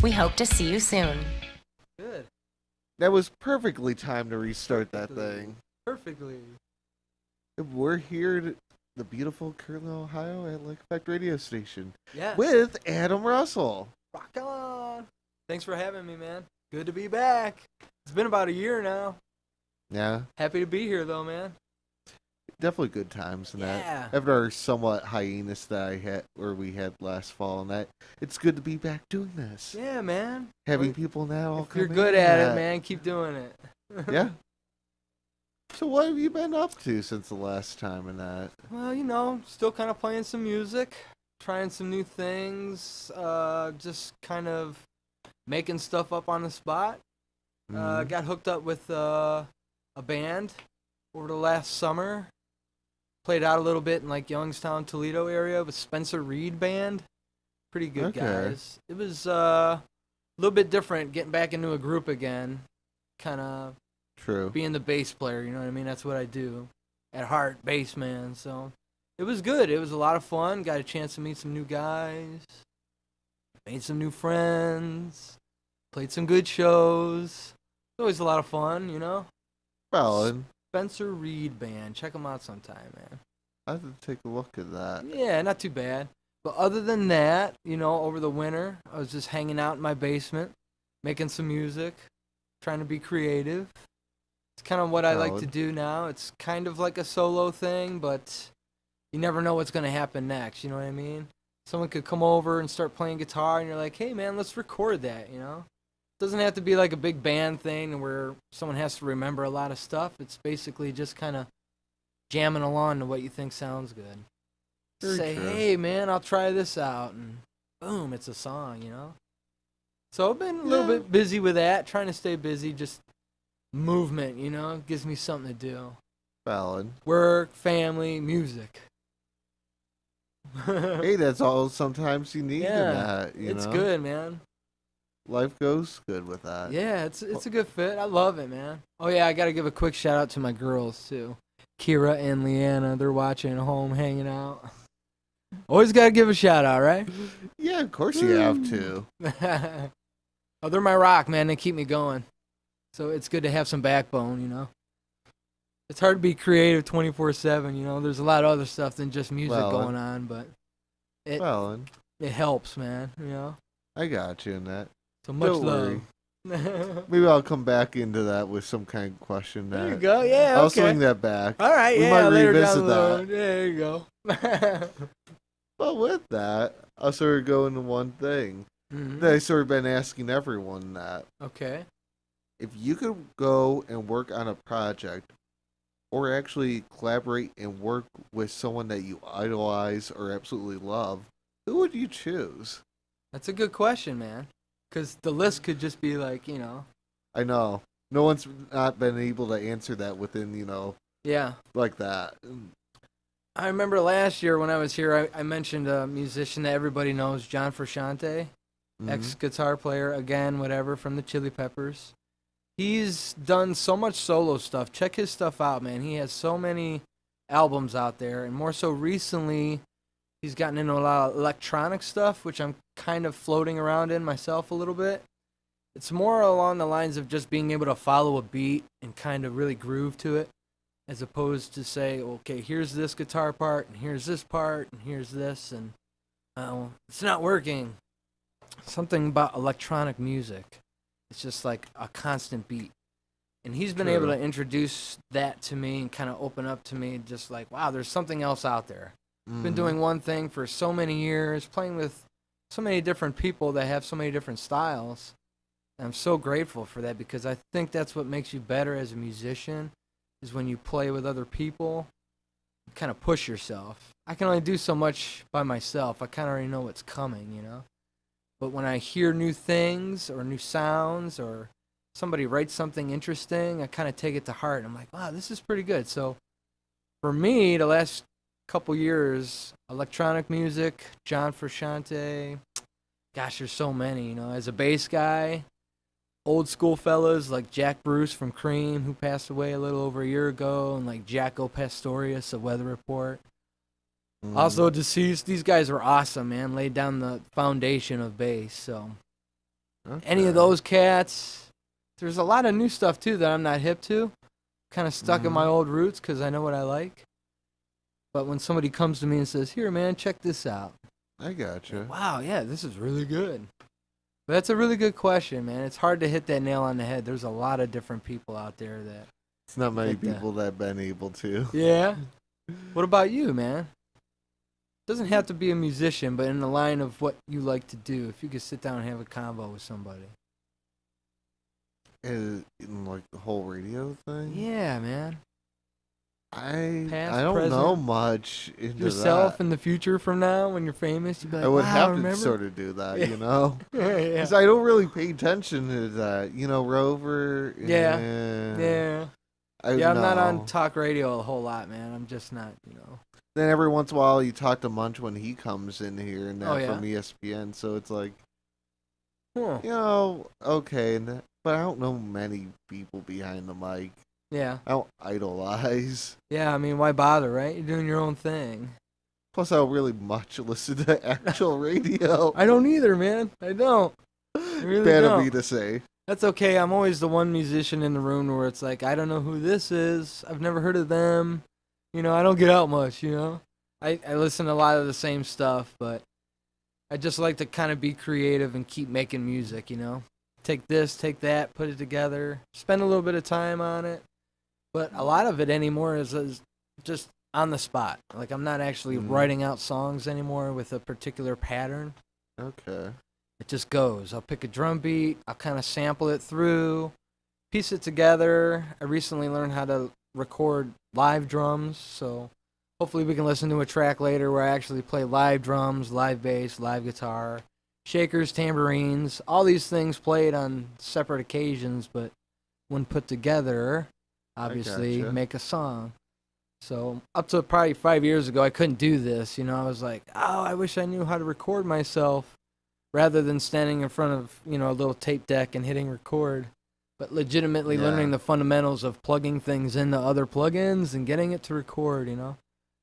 We hope to see you soon. Good. That was perfectly timed to restart that thing. Perfectly. We're here at the beautiful Kirtland, Ohio at Lake Effect Radio Station Yeah. with Adam Russell. Rock on. Thanks for having me, man. Good to be back. It's been about a year now. Yeah, Happy to be here, though, man. definitely good times in Yeah. that. After our somewhat hiatus that we had last fall, and that it's good to be back doing this. Yeah, man. Having Well, people now all if you're come good in at that- it, man, keep doing it. Yeah. So what have you been up to since the last time in that? Well, you know, still kind of playing some music, trying some new things, just kind of making stuff up on the spot. Mhm. Got hooked up with a band over the last summer. Played out a little bit in like Youngstown, Toledo area with Spencer Reed Band. Pretty good Okay. guys. It was a little bit different getting back into a group again. Kind of True. being the bass player, you know what I mean? That's what I do. At heart, bass man. So it was good. It was a lot of fun. Got a chance to meet some new guys. Made some new friends. Played some good shows. It's always a lot of fun, you know? Well, and Spencer Reed Band. Check them out sometime, man. I have to take a look at that. Yeah, not too bad. But other than that, you know, over the winter, I was just hanging out in my basement, making some music, trying to be creative. It's kind of what I like to Valid. do now. It's kind of like a solo thing, but you never know what's going to happen next, you know what I mean? Someone could come over and start playing guitar, and you're like, hey, man, let's record that, you know? It doesn't have to be like a big band thing where someone has to remember a lot of stuff. It's basically just kind of jamming along to what you think sounds good. Very Say, true. hey, man, I'll try this out, and boom, it's a song, you know? So I've been a little bit busy with that, trying to stay busy, just movement, you know? Gives me something to do. Valid. Work, family, music. Hey, that's all sometimes you need in Yeah, that, you it's know? good, man. Life goes good with that. Yeah, it's a good fit. I love it, man. Oh, yeah, I got to give a quick shout out to my girls, too. Kira and Leanna, they're watching at home, hanging out. Always got to give a shout out, right? Yeah, of course you have to. Oh, they're my rock, man. They keep me going. So it's good to have some backbone, you know? It's hard to be creative 24/7, you know? There's a lot of other stuff than just music Well, going on, but Well, it helps, man, you know? I got you in that. So much Don't love. worry. Maybe I'll come back into that with some kind of question. There you go. Yeah, I'll okay. swing that back. All right, We yeah, might later revisit down the that. road. Yeah, there you go. Well, with that, I'll sort of go into one thing Mhm. that I sort of been asking everyone that. Okay. If you could go and work on a project or actually collaborate and work with someone that you idolize or absolutely love, who would you choose? That's a good question, man. Because the list could just be like, you know. I know. No one's not been able to answer that within, Yeah. like that. I remember last year when I was here, I mentioned a musician that everybody knows, John Frusciante, Mhm. ex-guitar player, again, whatever, from the Chili Peppers. He's done so much solo stuff. Check his stuff out, man. He has so many albums out there, and more so recently, he's gotten into a lot of electronic stuff, which I'm kind of floating around in myself a little bit. It's more along the lines of just being able to follow a beat and kind of really groove to it, as opposed to say, okay, here's this guitar part, and here's this part, and here's this, and it's not working. Something about electronic music. It's just like a constant beat. And he's been able True. to introduce that to me and kind of open up to me, just like, wow, there's something else out there. Been Mhm. doing one thing for so many years, playing with so many different people that have so many different styles. And I'm so grateful for that because I think that's what makes you better as a musician is when you play with other people, you kind of push yourself. I can only do so much by myself. I kind of already know what's coming, you know? But when I hear new things or new sounds or somebody writes something interesting, I kind of take it to heart. I'm like, wow, this is pretty good. So for me, the last couple years, electronic music, John Frusciante, gosh, there's so many, you know. As a bass guy, old school fellas like Jack Bruce from Cream, who passed away a little over a year ago, and like Jaco Pastorius of Weather Report. Mhm. Also deceased. These guys were awesome, man. Laid down the foundation of bass. So any of Okay. those cats. There's a lot of new stuff too that I'm not hip to. Kind of stuck in my Mhm. old roots because I know what I like. But when somebody comes to me and says, "Here, man, check this out," I gotcha. wow, yeah, this is really good. But that's a really good question, man. It's hard to hit that nail on the head. There's a lot of different people out there that. It's not many Like that. people that have been able to. Yeah. What about you, man? Doesn't have to be a musician, but in the line of what you like to do. If you could sit down and have a convo with somebody. In like the whole radio thing. Yeah, man. I Past, don't know present, much into Yourself that. in the future from now when you're famous, you'd be like, I would wow, have remember? to sort of do that, Yeah. you know, yeah. because I don't really pay attention to that, you know, Rover. Yeah. Yeah. Yeah. I'm not on talk radio a whole lot, man. I'm just not, Then every once in a while, you talk to Munch when he comes in here and that Oh, yeah? from ESPN. So it's like, Huh. you know, okay, but I don't know many people behind the mic. Yeah. I don't idolize. Yeah, I mean, why bother, right? You're doing your own thing. Plus, I don't really much listen to actual radio. I don't either, man. I don't. I really Bad don't. of me to say. That's okay. I'm always the one musician in the room where it's like, I don't know who this is. I've never heard of them. I don't get out much, I listen to a lot of the same stuff, but I just like to kind of be creative and keep making music, Take this, take that, put it together, spend a little bit of time on it. But a lot of it anymore is just on the spot. Like, I'm not actually writing out songs anymore with a particular pattern. Okay. It just goes. I'll pick a drum beat. I'll kind of sample it through, piece it together. I recently learned how to record live drums, so hopefully we can listen to a track later where I actually play live drums, live bass, live guitar, shakers, tambourines, all these things played on separate occasions, but when put together, obviously gotcha. make a song. So up to probably 5 years ago, I couldn't do this. I was like, oh, I wish I knew how to record myself rather than standing in front of, a little tape deck and hitting record. But legitimately Yeah. learning the fundamentals of plugging things into other plugins and getting it to record,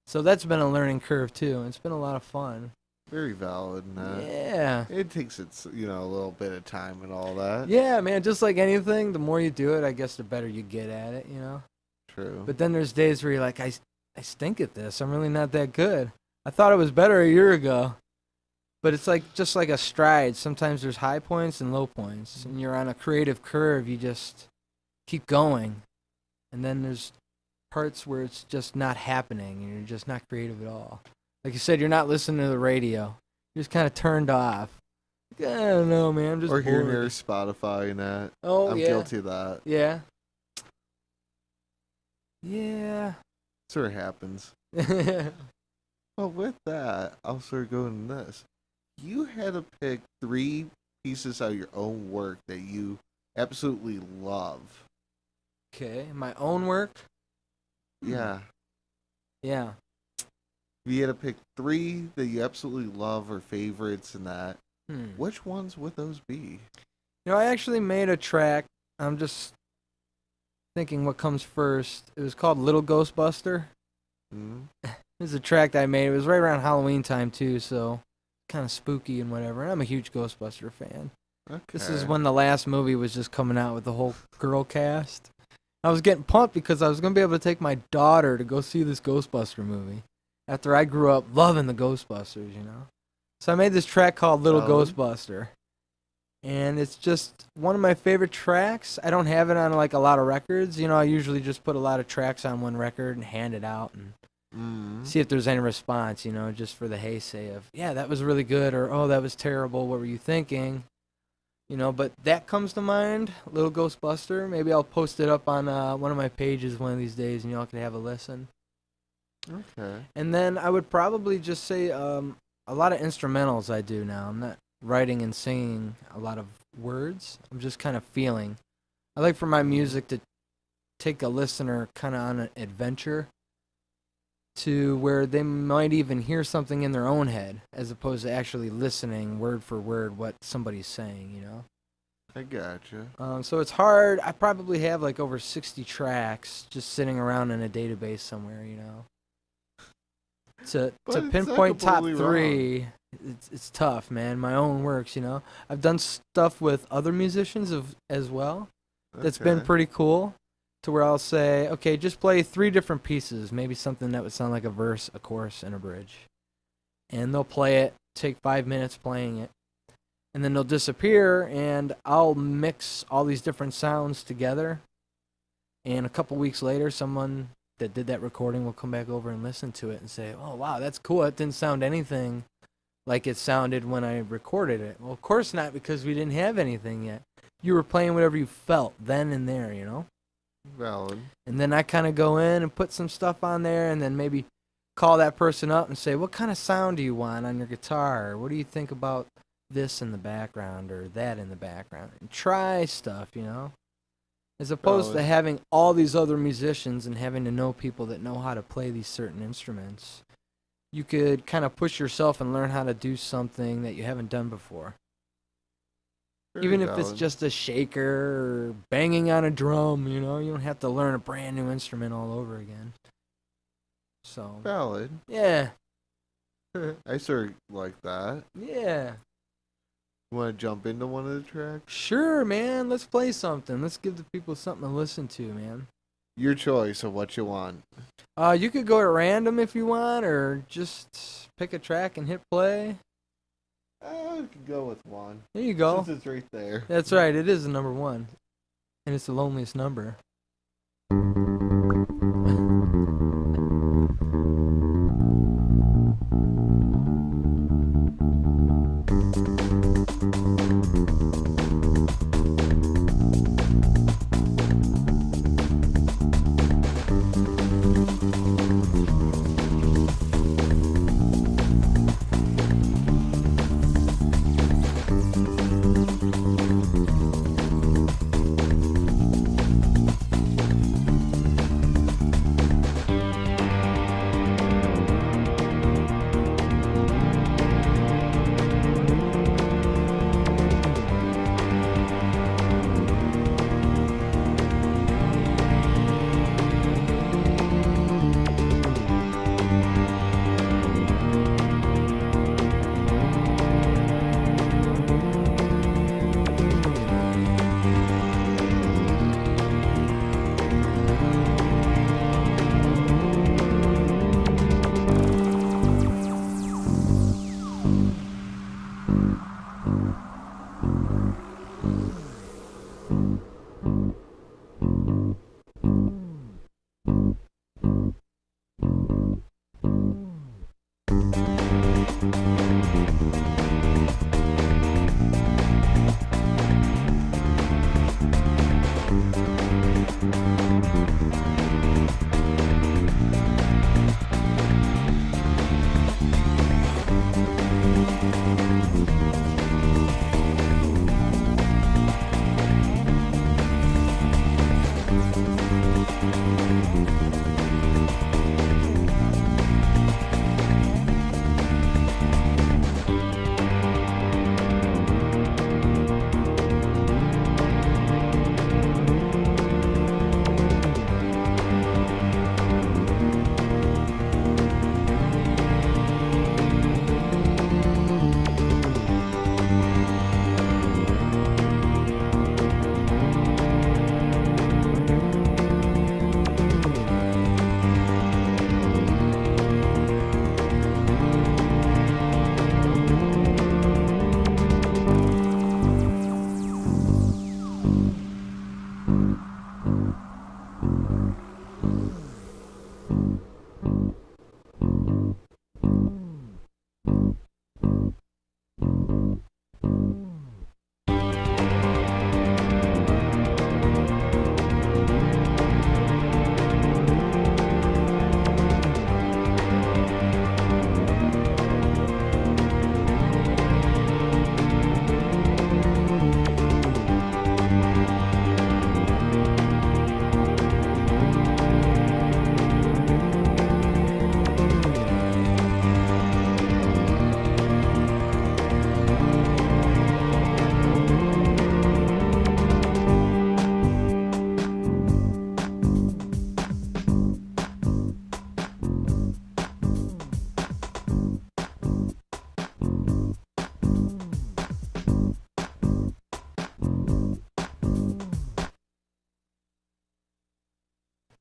So that's been a learning curve, too. And it's been a lot of fun. Very valid in that. Yeah. It takes its, a little bit of time and all that. Yeah, man, just like anything, the more you do it, I guess the better you get at it, True. But then there's days where you're like, I stink at this. I'm really not that good. I thought it was better a year ago. But it's just like a stride. Sometimes there's high points and low points. And you're on a creative curve. You just keep going. And then there's parts where it's just not happening. And you're just not creative at all. Like you said, you're not listening to the radio. You're just kind of turned off. I don't know, man. I'm just or hearing bored. your Spotify and that. Oh, I'm yeah. guilty of that. Yeah. Yeah. Sort of happens. Well, with that, I'll sort of go into this. You had to pick 3 pieces out of your own work that you absolutely love. Okay. My own work? Yeah. Yeah. If you had to pick 3 that you absolutely love or favorites and that, Hmm. which ones would those be? I actually made a track. I'm just thinking what comes first. It was called Little Ghostbuster. Mm? It was a track that I made. It was right around Halloween time, too, so kind of spooky and whatever. And I'm a huge Ghostbuster fan. Okay. This is when the last movie was just coming out with the whole girl cast. I was getting pumped because I was going to be able to take my daughter to go see this Ghostbuster movie after I grew up loving the Ghostbusters, So I made this track called Little Valid. Ghostbuster. And it's just one of my favorite tracks. I don't have it on a lot of records. I usually just put a lot of tracks on one record and hand it out and see if there's any response, just for the heysay of, yeah, that was really good, or, oh, that was terrible, what were you thinking? But that comes to mind, Little Ghostbuster. Maybe I'll post it up on one of my pages one of these days and y'all can have a listen. Okay. And then I would probably just say a lot of instrumentals I do now. I'm not writing and singing a lot of words. I'm just kind of feeling. I like for my music to take a listener kind of on an adventure to where they might even hear something in their own head as opposed to actually listening word for word what somebody's saying, I gotcha. So it's hard. I probably have over 60 tracks just sitting around in a database somewhere, To But it's not pinpoint top completely 3, it's tough, man. My own works, I've done stuff with other musicians as well. That's been Okay. pretty cool. To where I'll say, okay, just play 3 different pieces, maybe something that would sound like a verse, a chorus, and a bridge. And they'll play it, take 5 minutes playing it, and then they'll disappear, and I'll mix all these different sounds together. And a couple weeks later, someone that did that recording will come back over and listen to it and say, oh, wow, that's cool. It didn't sound anything like it sounded when I recorded it. Well, of course not, because we didn't have anything yet. You were playing whatever you felt then and there, Valid. And then I kind of go in and put some stuff on there, and then maybe call that person up and say, what kind of sound do you want on your guitar? Or what do you think about this in the background or that in the background? And try stuff, As opposed to Valid. having all these other musicians and having to know people that know how to play these certain instruments. You could kind of push yourself and learn how to do something that you haven't done before. Very Even if it's valid. just a shaker or banging on a drum, you don't have to learn a brand new instrument all over again. So, Valid. yeah, I sort of like that. yeah. You want to jump into one of the tracks? Sure, man. Let's play something. Let's give the people something to listen to, man. Your choice of what you want. You could go at random if you want, or just pick a track and hit play. I could go with one. There you go. Since it's right there. That's right. It is the number 1, and it's the loneliest number.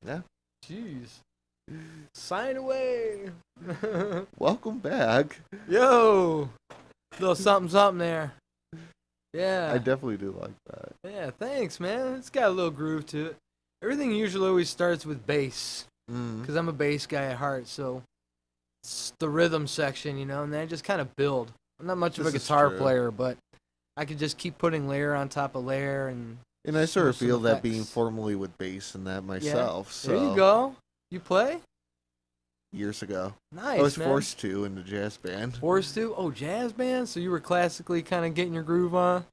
Yeah. Jeez. Sign away. Welcome back. Yo. Little something something there. Yeah. I definitely do like that. Yeah, thanks, man. It's got a little groove to it. Everything usually always starts with bass, Mm. because I'm a bass guy at heart, so it's the rhythm section, and then I just kind of build. I'm not much of a This is guitar true. player, but I could just keep putting layer on top of layer and And I sort of some feel that being effects. formally with bass and that myself. So There you go. You play? years ago, Nice, I was man. forced to in the jazz band. Forced to? Oh, jazz band? So you were classically kind of getting your groove on?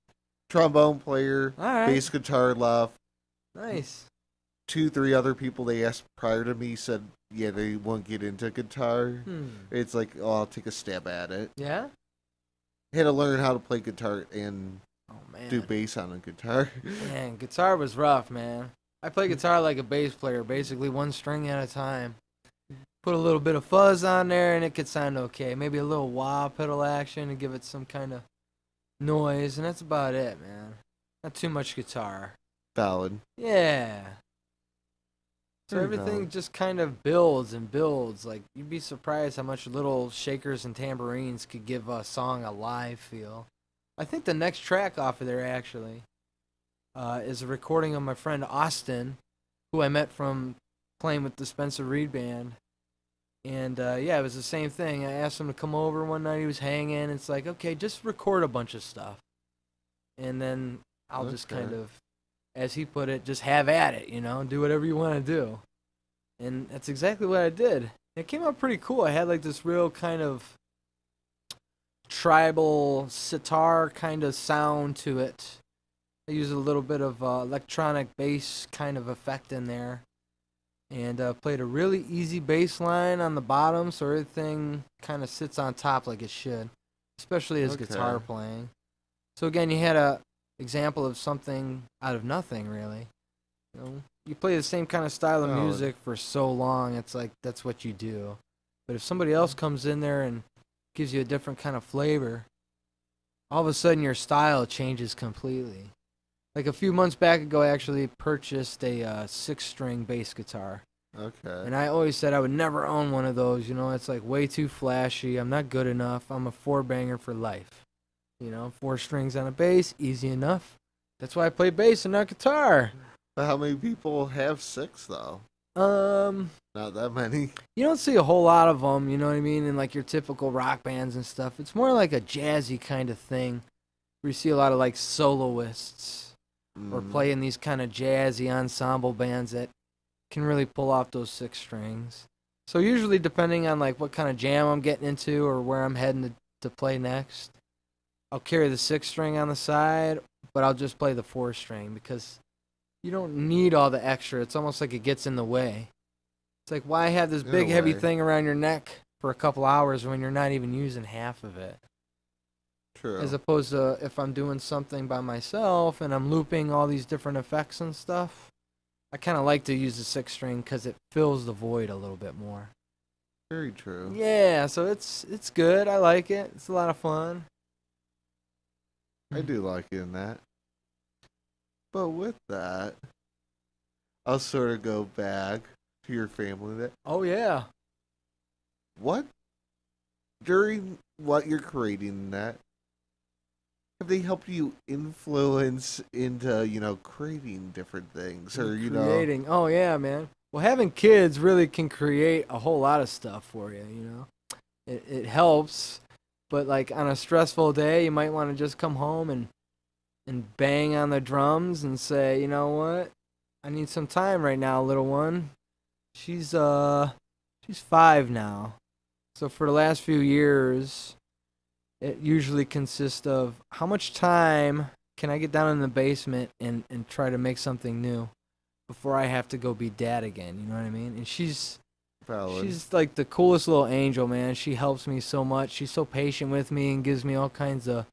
Trombone player, All right. bass guitar left. Nice. 2-3 other people they asked prior to me said, yeah, they won't get into guitar. It's like, oh, I'll take a stab at it. Yeah? Had to learn how to play guitar and Oh, man. do bass on a guitar. Man, guitar was rough, man. I play guitar like a bass player, basically one string at a time. Put a little bit of fuzz on there and it could sound okay. Maybe a little wah pedal action to give it some kind of noise, and that's about it, man. Not too much guitar. Valid. Yeah. So Very everything valid. just kind of builds and builds. Like, you'd be surprised how much little shakers and tambourines could give a song a live feel. I think the next track off of there, actually, is a recording of my friend Austin, who I met from playing with the Spencer Reed Band. And, yeah, it was the same thing. I asked him to come over one night. He was hanging. It's like, okay, just record a bunch of stuff. And then I'll just Okay. kind of, as he put it, just have at it, do whatever you want to do. And that's exactly what I did. It came out pretty cool. I had like this real kind of tribal sitar kind of sound to it. I used a little bit of electronic bass kind of effect in there. And played a really easy bass line on the bottom so everything kind of sits on top like it should, especially as Okay. guitar playing. So again, you had a example of something out of nothing, really. You play the same kind of style of Valid. music for so long, it's like that's what you do. But if somebody else comes in there and gives you a different kind of flavor, all of a sudden your style changes completely. Like a few months back ago, I actually purchased a 6-string bass guitar. Okay. And I always said I would never own one of those. It's like way too flashy. I'm not good enough. I'm a 4-banger for life. 4 strings on a bass, easy enough. That's why I play bass and not guitar. But how many people have 6 though? Not that many. You don't see a whole lot of them, you know what I mean, in like your typical rock bands and stuff. It's more like a jazzy kind of thing, where you see a lot of like soloists or Mm. play in these kind of jazzy ensemble bands that can really pull off those 6 strings. So usually, depending on like what kind of jam I'm getting into or where I'm heading to play next, I'll carry the 6-string on the side, but I'll just play the 4-string because you don't need all the extra. It's almost like it gets in the way. It's like, why have this In a big heavy way. thing around your neck for a couple hours when you're not even using half of it? True. As opposed to if I'm doing something by myself and I'm looping all these different effects and stuff, I kind of like to use the 6-string because it fills the void a little bit more. Very true. Yeah, so it's good. I like it. It's a lot of fun. I do like it in that. But with that, I'll sort of go back to your family. That Oh yeah. what during what you're creating that have they helped you influence into creating different things or Creating. Oh yeah, man. Well, having kids really can create a whole lot of stuff for you. It helps, but like on a stressful day, you might want to just come home and bang on the drums and say, you know what? I need some time right now, little one. She's 5 now. So for the last few years, it usually consists of how much time can I get down in the basement and try to make something new before I have to go be dad again, you know what I mean? And she's like the coolest little angel, man. She helps me so much. She's so patient with me and gives me all kinds of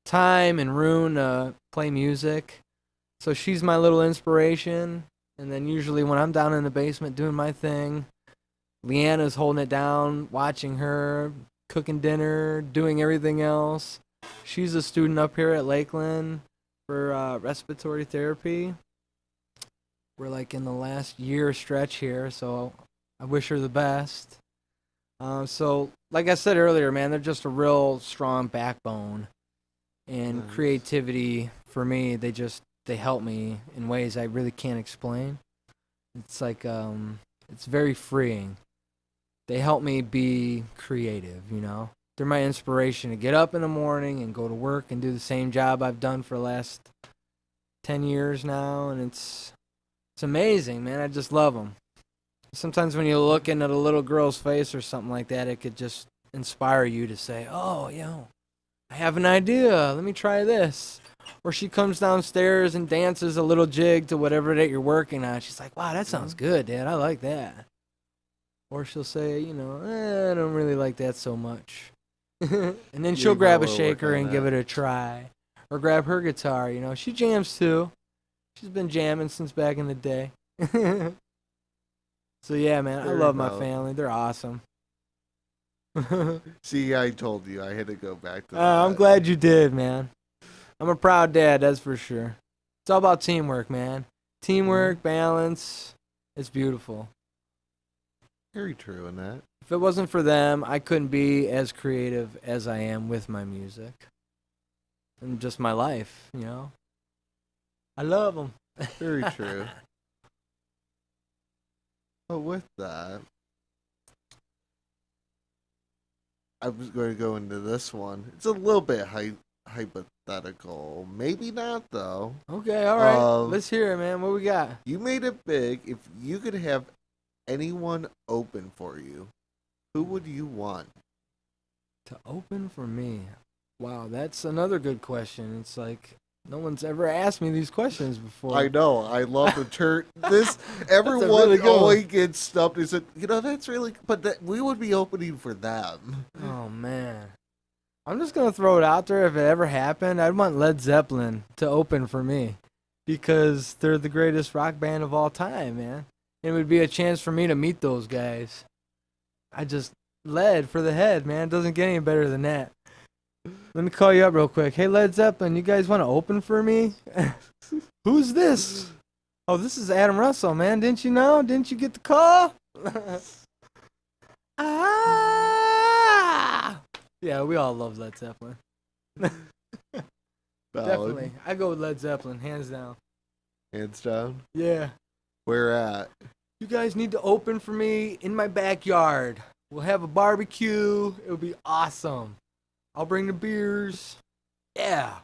time and room to play music. So she's my little inspiration. And then usually when I'm down in the basement doing my thing, Leanna's holding it down, watching her, cooking dinner, doing everything else. She's a student up here at Lakeland for respiratory therapy. We're like in the last year stretch here, so I wish her the best. So, like I said earlier, man, they're just a real strong backbone. And Nice. creativity, for me, they help me in ways I really can't explain. It's like, it's very freeing. They help me be creative, you know? They're my inspiration to get up in the morning and go to work and do the same job I've done for the last 10 years now, and it's amazing, man. I just love them. Sometimes when you're looking at a little girl's face or something like that, it could just inspire you to say, oh, I have an idea. Let me try this. Or she comes downstairs and dances a little jig to whatever that you're working on. She's like, wow, that sounds good, Dad. I like that. Or she'll say, I don't really like that so much. And then she'll You grab a might wanna work shaker on and give that. it a try. Or grab her guitar, She jams too. She's been jamming since back in the day. So yeah, man, I Very love my valid. family. They're awesome. See, I told you I had to go back to that. I'm glad you did, man. I'm a proud dad, that's for sure. It's all about teamwork, man. Teamwork, balance. It's beautiful. Very true in that. If it wasn't for them, I couldn't be as creative as I am with my music. And just my life, I love them. Very true. But with that, I was going to go into this one. It's a little bit hypothetical. Maybe not, though. Okay, all right. Um, Let's hear it, man. What we got? You made it big. If you could have anyone open for you, who would you want? To open for me. Wow, that's another good question. It's like no one's ever asked me these questions before. I know. I love the turn. This everyone really good one. always gets stumped. Is it? That's really. But that we would be opening for them. Oh man. I'm just gonna throw it out there. If it ever happened, I'd want Led Zeppelin to open for me. Because they're the greatest rock band of all time, man. It would be a chance for me to meet those guys. I just Led for the head, man. It doesn't get any better than that. Let me call you up real quick. Hey, Led Zeppelin, you guys want to open for me? Who's this? Oh, this is Adam Russell, man. Didn't you know? Didn't you get the call? Ah! Yeah, we all love Led Zeppelin. Definitely. I go with Led Zeppelin, hands down. Hands down. Yeah. Where at? You guys need to open for me in my backyard. We'll have a barbecue. It'll be awesome. I'll bring the beers. Yeah.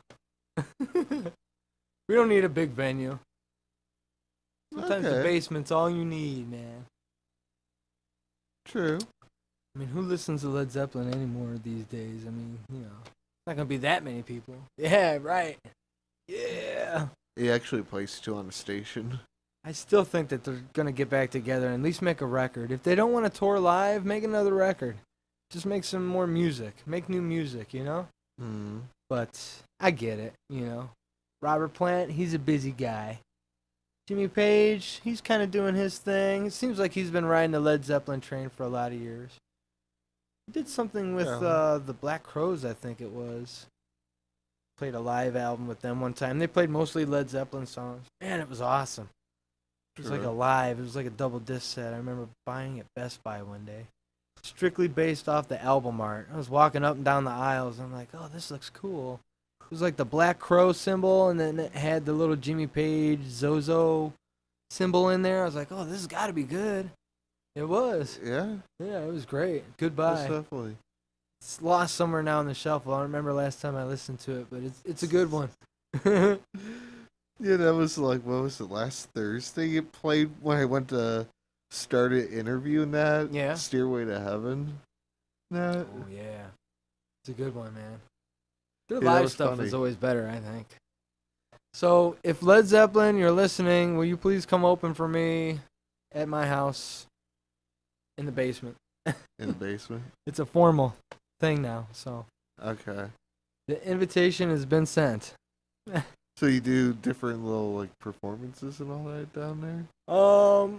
We don't need a big venue. Sometimes the Okay. basement's all you need, man. True. I mean, who listens to Led Zeppelin anymore these days? I mean, not gonna be that many people. Yeah, right. Yeah. He actually placed you on the station. I still think that they're gonna get back together and at least make a record. If they don't want to tour live, make another record. Just make some more music. Make new music, Hmm. But I get it, Robert Plant, he's a busy guy. Jimmy Page, he's kind of doing his thing. It seems like he's been riding the Led Zeppelin train for a lot of years. He did something with Yeah. the Black Crowes, I think it was. Played a live album with them one time. They played mostly Led Zeppelin songs. Man, it was awesome. It was like True. a live. It was like a double disc set. I remember buying at Best Buy one day. Strictly based off the album art. I was walking up and down the aisles. I'm like, oh, this looks cool. It was like the Black Crow symbol, and then it had the little Jimmy Page Zozo symbol in there. I was like, oh, this has got to be good. It was. Yeah. Yeah, it was great. Most Goodbye. definitely. It's lost somewhere now on the shelf. I don't remember last time I listened to it, but it's a good one. Yeah, that was like, what was it, last Thursday? It played when I went to start an interview in that. Yeah. Stairway to Heaven. That. Oh yeah, it's a good one, man. Their Yeah, that live was stuff funny. is always better, I think. So, if Led Zeppelin, you're listening, will you please come open for me at my house in the basement? In the basement. It's a formal thing now, so Okay. the invitation has been sent. So you do different little like performances and all that down there?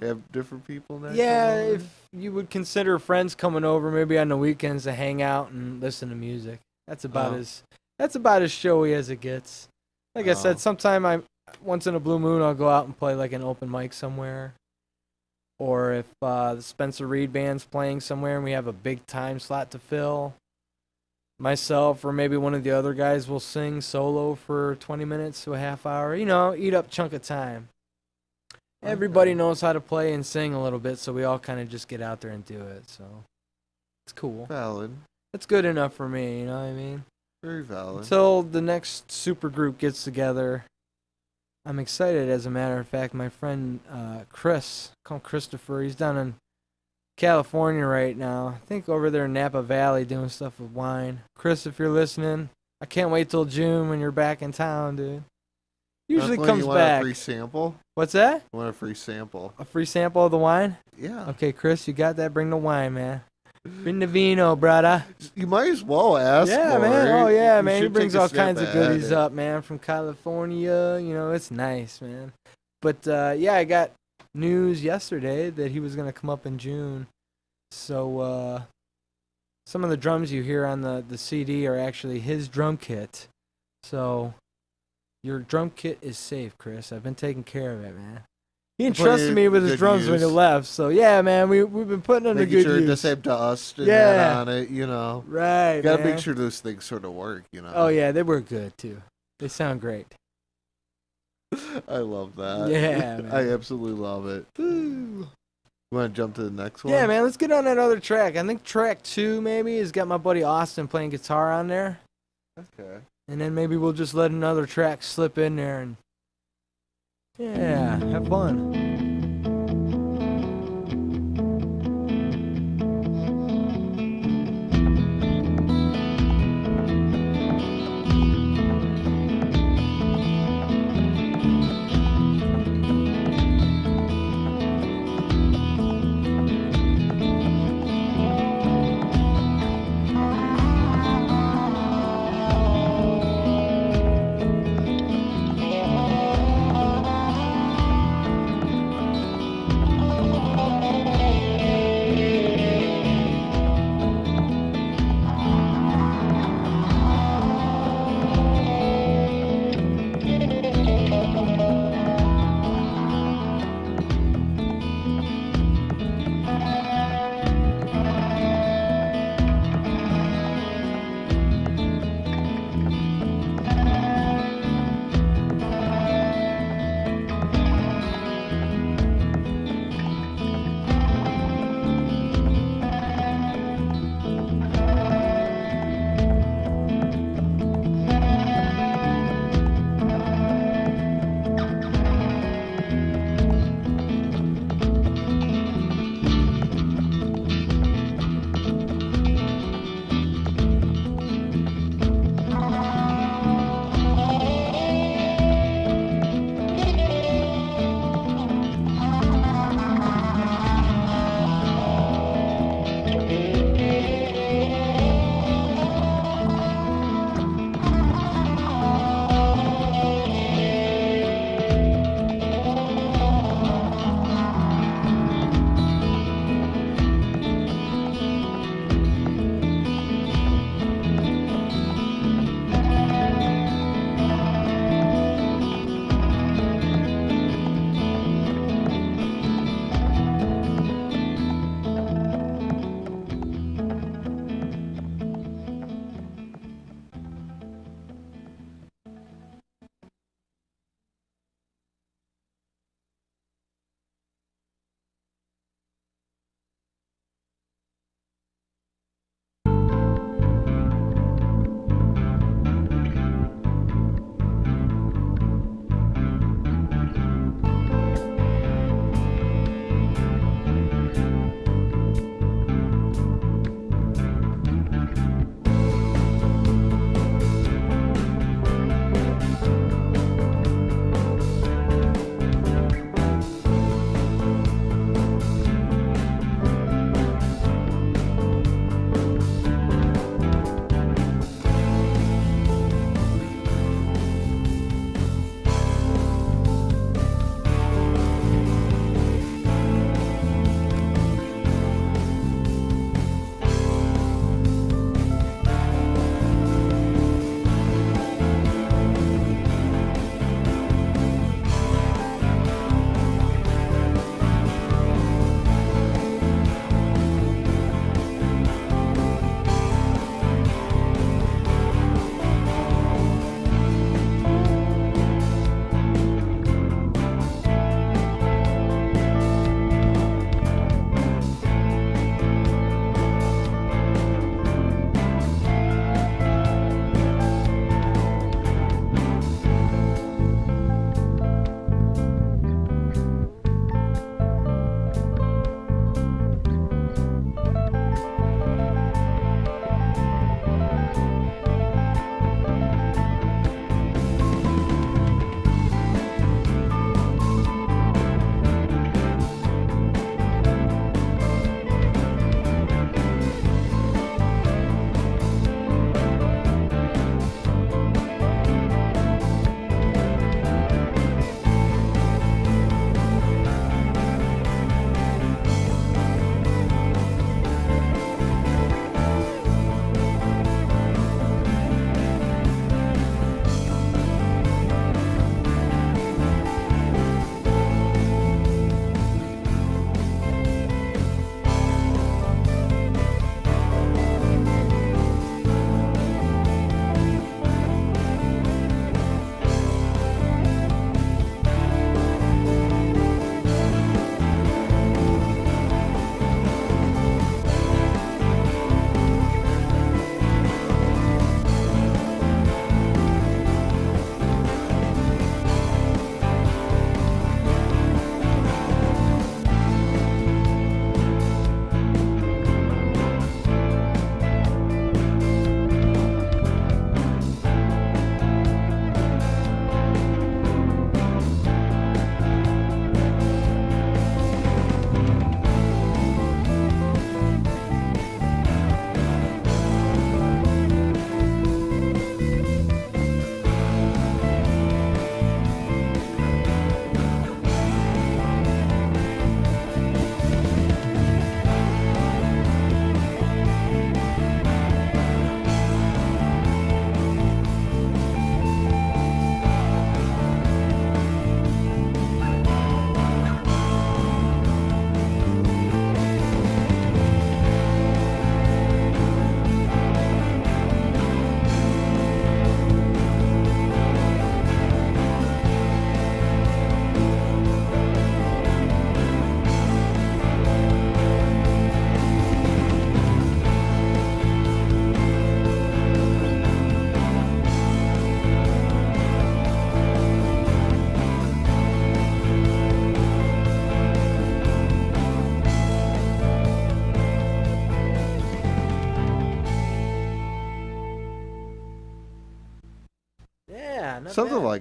Have different people there? Yeah, come over? if you would consider friends coming over maybe on the weekends to hang out and listen to music. That's about Oh. as showy as it gets. Like I Oh. said, once in a blue moon, I'll go out and play like an open mic somewhere. Or if the Spencer Reed band's playing somewhere and we have a big time slot to fill, myself or maybe one of the other guys will sing solo for 20 minutes to a half hour. You know, eat up chunk of time. Everybody knows how to play and sing a little bit, so we all kind of just get out there and do it. So it's cool. Valid. It's good enough for me, you know what I mean? Very valid. Until the next super group gets together, I'm excited. As a matter of fact, my friend Chris, called Christopher, he's down in California right now. I think over there in Napa Valley doing stuff with wine. Chris, if you're listening, I can't wait till June when you're back in town, dude. Usually Definitely, comes you want back. a free sample? What's that? You want a free sample? A free sample of the wine? Yeah. Okay, Chris, you got that? Bring the wine, man. Bring the vino, brother. You might as well ask Yeah, for man. it. Oh, yeah, You man. He should brings take a all snap kinds of at goodies it. up, man, from California. You know, it's nice, man. But, yeah, I got news yesterday that he was going to come up in June. So, some of the drums you hear on the CD are actually his drum kit. So, your drum kit is safe, Chris. I've been taking care of it, man. He entrusted me with his good drums when he use. left. So, yeah, man, we've been putting them to Making good sure it use. doesn't have dust and Yeah. that on it, you know. Right, You gotta man. make sure those things sort of work, you know. Oh, yeah, they were good, too. They sound great. I love that. Yeah, man. I absolutely love it. You want to jump to the next one? Yeah, man, let's get on that other track. I think track 2 maybe has got my buddy Austin playing guitar on there. Okay. And then maybe we'll just let another track slip in there and, yeah, have fun.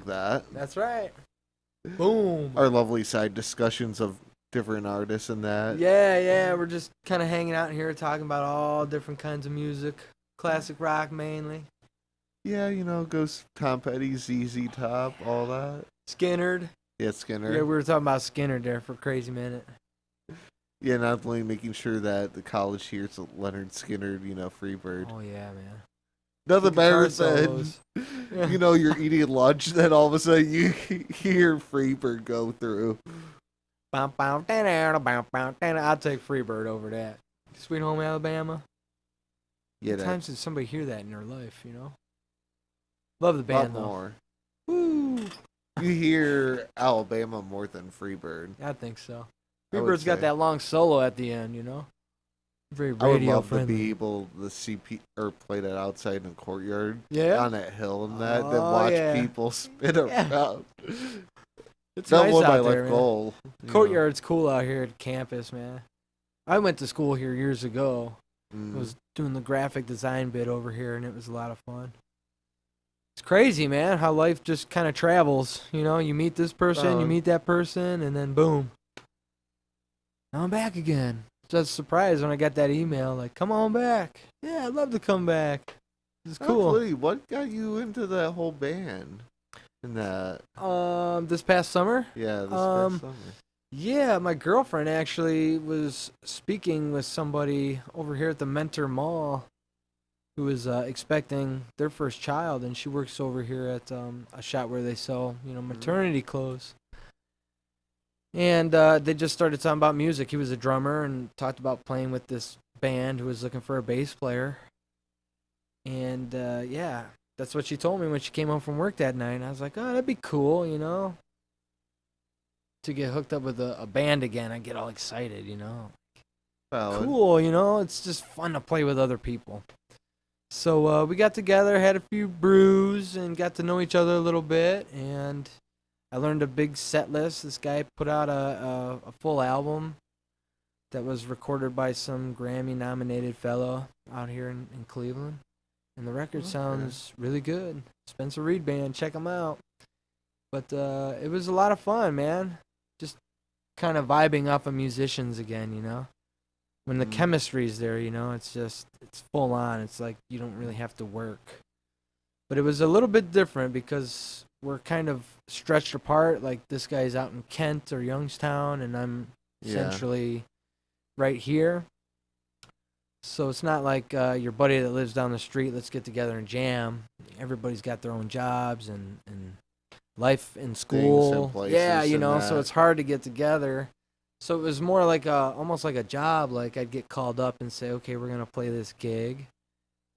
like that. That's right. Boom. Our lovely side discussions of different artists and that. Yeah, we're just kind of hanging out here talking about all different kinds of music. Classic rock mainly. Yeah, goes Tom Petty, ZZ Top, all that. Skinnerd. Yeah, Skinner. Yeah, we were talking about Skinnerd there for a crazy minute. Yeah, not only making sure that the college hears Leonard Skinner, Freebird. Oh, yeah, man. Nothing better Guitar than, solos. Yeah. you're eating lunch, then all of a sudden you hear Freebird go through. I'll take Freebird over that. Sweet Home Alabama. Yeah, How many times did somebody hear that in their life, Love the band, though. more. Woo! You hear Alabama more than Freebird. I think so. I would Freebird's got say. that long solo at the end, Very I would radio love friendly. to be able to see or play that outside in the courtyard Yeah? on that hill and that, then Oh, watch yeah. people spin Yeah. around. It's That nice was my out there, life man. goal. Courtyard's cool out here at campus, man. I went to school here years ago. I was doing the graphic design bit over here, and it was a lot of fun. It's crazy, man, how life just kind of travels. You meet this person, you meet that person, and then boom. Now I'm back again. Just surprised when I got that email, like, come on back. Yeah, I'd love to come back. It's cool. Actually, what got you into that whole band? And that, This past summer? yeah, this past summer. Yeah, my girlfriend actually was speaking with somebody over here at the Mentor Mall who was expecting their first child, and she works over here at a shop where they sell, maternity clothes. And they just started talking about music. He was a drummer and talked about playing with this band who was looking for a bass player. And yeah, that's what she told me when she came home from work that night. And I was like, oh, that'd be cool, to get hooked up with a band again. I get all excited, Valid. Cool, it's just fun to play with other people. So we got together, had a few brews, and got to know each other a little bit. And I learned a big set list. This guy put out a full album that was recorded by some Grammy-nominated fellow out here in Cleveland. And the record sounds really good. Spencer Reed Band, check them out. But it was a lot of fun, man. Just kind of vibing off of musicians again, When the chemistry's there, it's full on. It's like you don't really have to work. But it was a little bit different because we're kind of stretched apart. Like this guy's out in Kent or Youngstown, and I'm centrally right here. So it's not like your buddy that lives down the street, let's get together and jam. Everybody's got their own jobs and life in school. Yeah, so it's hard to get together. So it was more like almost like a job. Like I'd get called up and say, okay, we're going to play this gig.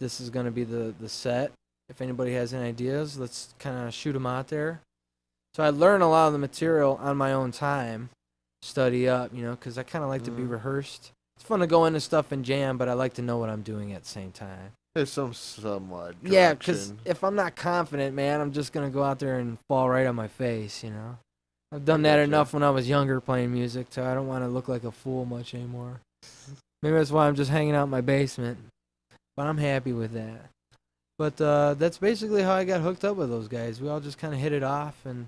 This is going to be the set. If anybody has any ideas, let's kind of shoot them out there. So I learn a lot of the material on my own time, study up, because I kind of like to be rehearsed. It's fun to go into stuff and jam, but I like to know what I'm doing at the same time. There's somewhat direction. Yeah, because if I'm not confident, man, I'm just going to go out there and fall right on my face, I've done that enough when I was younger playing music, so I don't want to look like a fool much anymore. Maybe that's why I'm just hanging out in my basement, but I'm happy with that. But that's basically how I got hooked up with those guys. We all just kind of hit it off, and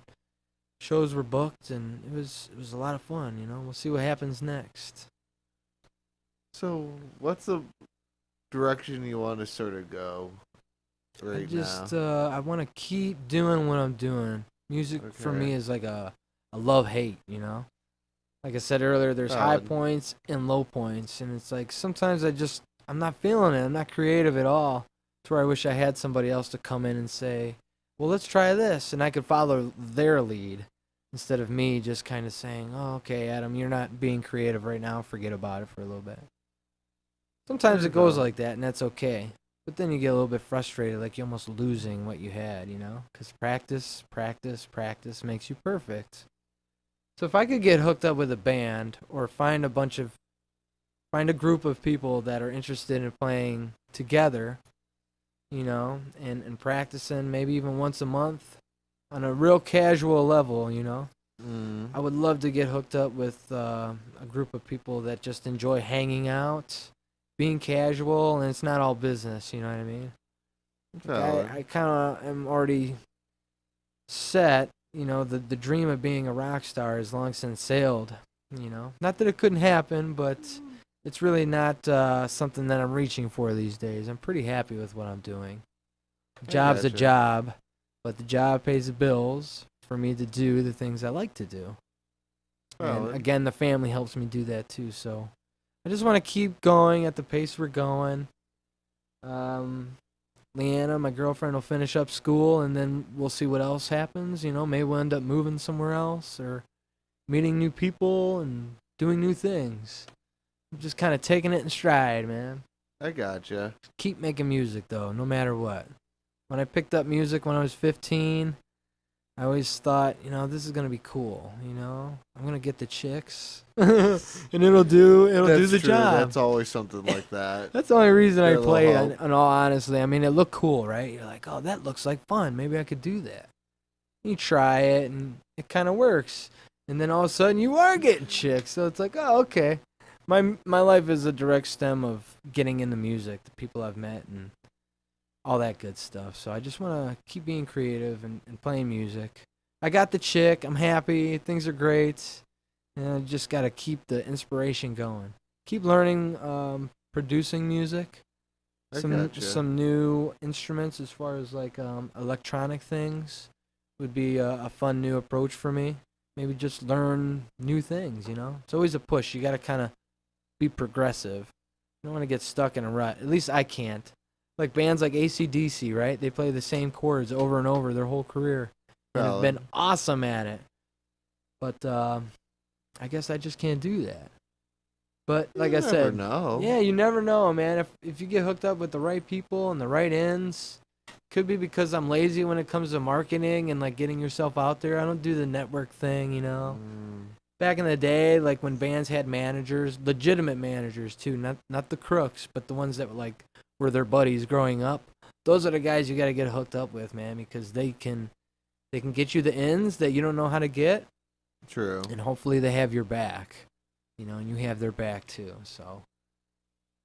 shows were booked, and it was a lot of fun, We'll see what happens next. So, what's the direction you want to sort of go now? I want to keep doing what I'm doing. Music for me is like a love-hate, Like I said earlier, there's high points and low points, and it's like sometimes I'm not feeling it. I'm not creative at all. It's where I wish I had somebody else to come in and say, well, let's try this, and I could follow their lead instead of me just kind of saying, oh, okay, Adam, you're not being creative right now. Forget about it for a little bit. Sometimes it goes like that, and that's okay. But then you get a little bit frustrated, like you're almost losing what you had, Because practice makes you perfect. So if I could get hooked up with a band or find a group of people that are interested in playing together, and practicing maybe even once a month on a real casual level, I would love to get hooked up with a group of people that just enjoy hanging out, being casual, and it's not all business, you know what I mean? I kind of am already set, the dream of being a rock star has long since sailed. Not that it couldn't happen, but it's really not something that I'm reaching for these days. I'm pretty happy with what I'm doing. Job's a gotcha. job, but the job pays the bills for me to do the things I like to do. Well, And again, the family helps me do that too. So I just want to keep going at the pace we're going. Leanna, my girlfriend, will finish up school, and then we'll see what else happens. Maybe we'll end up moving somewhere else or meeting new people and doing new things. I'm just kind of taking it in stride, man. I gotcha. Keep making music, though, no matter what. When I picked up music when I was 15, I always thought, this is going to be cool, I'm going to get the chicks, and it'll do That's the true. job. That's always something like that. That's the only reason I Get a little played, hope. in all honesty. I mean, it looked cool, right? You're like, oh, that looks like fun. Maybe I could do that. You try it, and it kind of works. And then all of a sudden, you are getting chicks. So it's like, oh, okay. My life is a direct stem of getting into music, the people I've met, and all that good stuff. So I just want to keep being creative and playing music. I got the chick. I'm happy. Things are great. And I just got to keep the inspiration going. Keep learning producing music. I Some gotcha. new instruments as far as like electronic things would be a fun new approach for me. Maybe just learn new things, It's always a push. You got to kind of be progressive. You don't want to get stuck in a rut. At least I can't. Like bands like AC/DC, right? They play the same chords over and over their whole career. And have Valid. been awesome at it. But I guess I just can't do that. But like I You never said, know. yeah, you never know, man. If you get hooked up with the right people and the right ends, could be because I'm lazy when it comes to marketing and like getting yourself out there. I don't do the network thing, Back in the day, like when bands had managers, legitimate managers too, not the crooks, but the ones that were their buddies growing up. Those are the guys you got to get hooked up with, man, because they can get you the ends that you don't know how to get, True. and hopefully they have your back, and you have their back too. So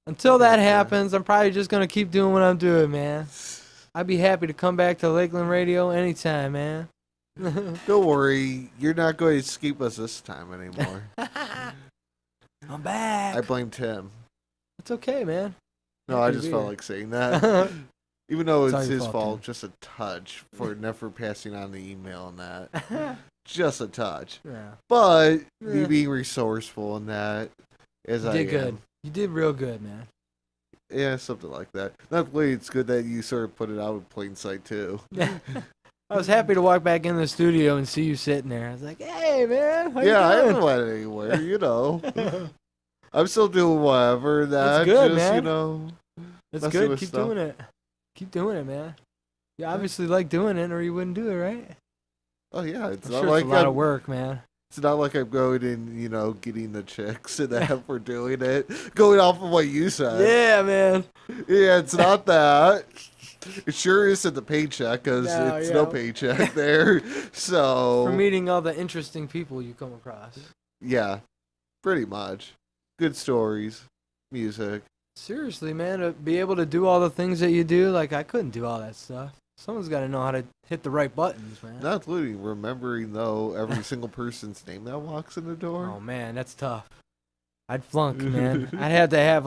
until that Gotcha. happens, I'm probably just gonna keep doing what I'm doing, man. I'd be happy to come back to Lakeland Radio anytime, man. Don't worry, you're not going to escape us this time anymore. I'm back. I blame Tim. It's okay, man. No, Happy I to just be felt here. like saying that. Even though It's all it's your his fault, fault, Tim. just a touch for never passing on the email and that. Just a touch. Yeah. But me Yeah. being resourceful in that, as You I did good. am. You did real good, man. Yeah, something like that. Not only it's good that you sort of put it out in plain sight too. I was happy to walk back in the studio and see you sitting there. I was like, hey, man. How Yeah, I you haven't went anywhere, I'm still doing whatever. That good, just, man. It's messing good. with Keep stuff. doing it. Keep doing it, man. You obviously like doing it, or you wouldn't do it, right? Oh yeah, it's I'm not sure like it's a lot I'm, of work, man. it's not like I'm going and getting the chicks and that for doing it. Going off of what you said. Yeah, man. Yeah, it's not that. It sure isn't the paycheck because No, it's yeah. no paycheck there. So For meeting all the interesting people you come across. yeah, pretty much. Good stories, music. Seriously, man, to be able to do all the things that you do, like I couldn't do all that stuff. Someone's got to know how to hit the right buttons, man. Not including remembering though every single person's name that walks in the door. Oh man, that's tough. I'd flunk, man. I'd have to have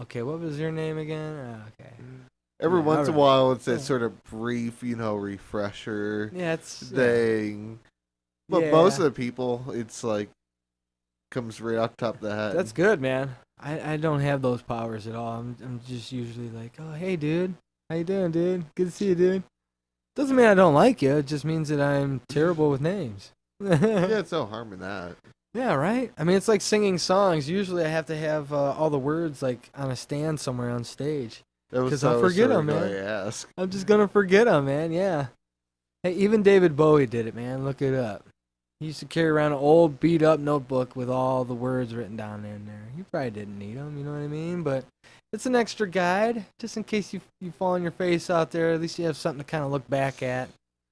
okay, what was your name again? Okay. Every Yeah, once in a alright. while, it's that Yeah. sort of brief, refresher Yeah, it's thing. But Yeah. most of the people, it's like comes right off the top of the head. That's good, man. I don't have those powers at all. I'm just usually like, oh hey, dude, how you doing, dude? Good to see you, dude. Doesn't mean I don't like you. It just means that I'm terrible with names. yeah, it's no harm in that. Yeah, right? I mean, it's like singing songs. Usually I have to have all the words like on a stand somewhere on stage. That was 'Cause what I'll I was forget sorta 'em, gonna man. Ask. I'm just going to forget them, man. Yeah. Hey, even David Bowie did it, man. Look it up. He used to carry around an old beat up notebook with all the words written down in there. You probably didn't need them, you know what I mean? But it's an extra guide just in case you fall on your face out there. At least you have something to kind of look back at.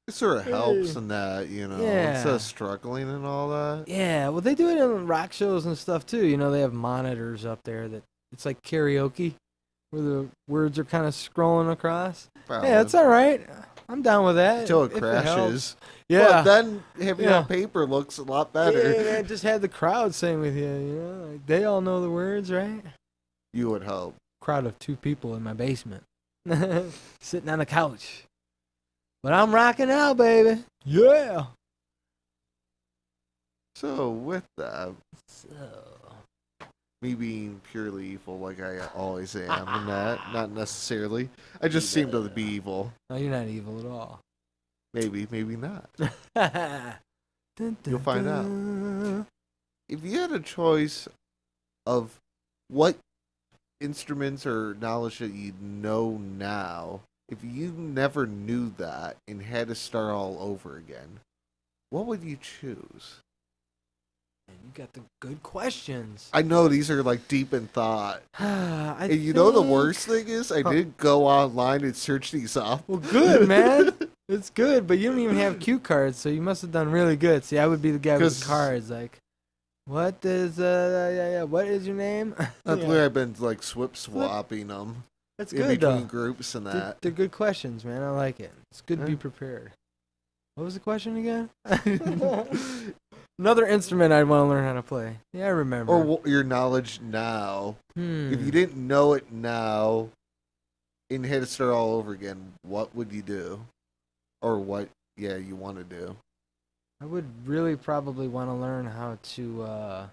It sort of helps Hey. in that, Yeah. instead of struggling and all that. Yeah, well, they do it in rock shows and stuff too. They have monitors up there that it's like karaoke where the words are kind of scrolling across. Yeah, Valid. it's all right. I'm down with that. until it if crashes. helps. But Yeah. then having it Yeah. on paper looks a lot better. Yeah, man, just have the crowd sing with you. Like, they all know the words, right? You would hope. Crowd of 2 people in my basement, sitting on the couch. But I'm rocking out, baby. Yeah. So with that, So, me being purely evil like I always am, and that not necessarily. I just seem to be evil. no, you're not evil at all. Maybe, maybe not. Dun, You'll find out. dun. If you had a choice of what instruments or knowledge that you know now, if you never knew that and had to start all over again, what would you choose? Man, you got the good questions. I know these are like deep in thought. I And you know the think- worst thing is I did go online and search these up. Well, good, man. It's good, but you don't even have cue cards, so you must have done really good. See, I would be the guy with 'Cause- the cards, like, what is what is your name? That's Yeah. where I've been like swapping them That's in good between though. groups and They're, that. they're good questions, man. I like it. It's good to be Yeah. prepared. What was the question again? Another instrument I'd want to learn how to play. Yeah, I remember. Or your knowledge now. If you Hmm. didn't know it now and had to start all over again, what would you do? Or what, you want to do? I would really probably want to learn how to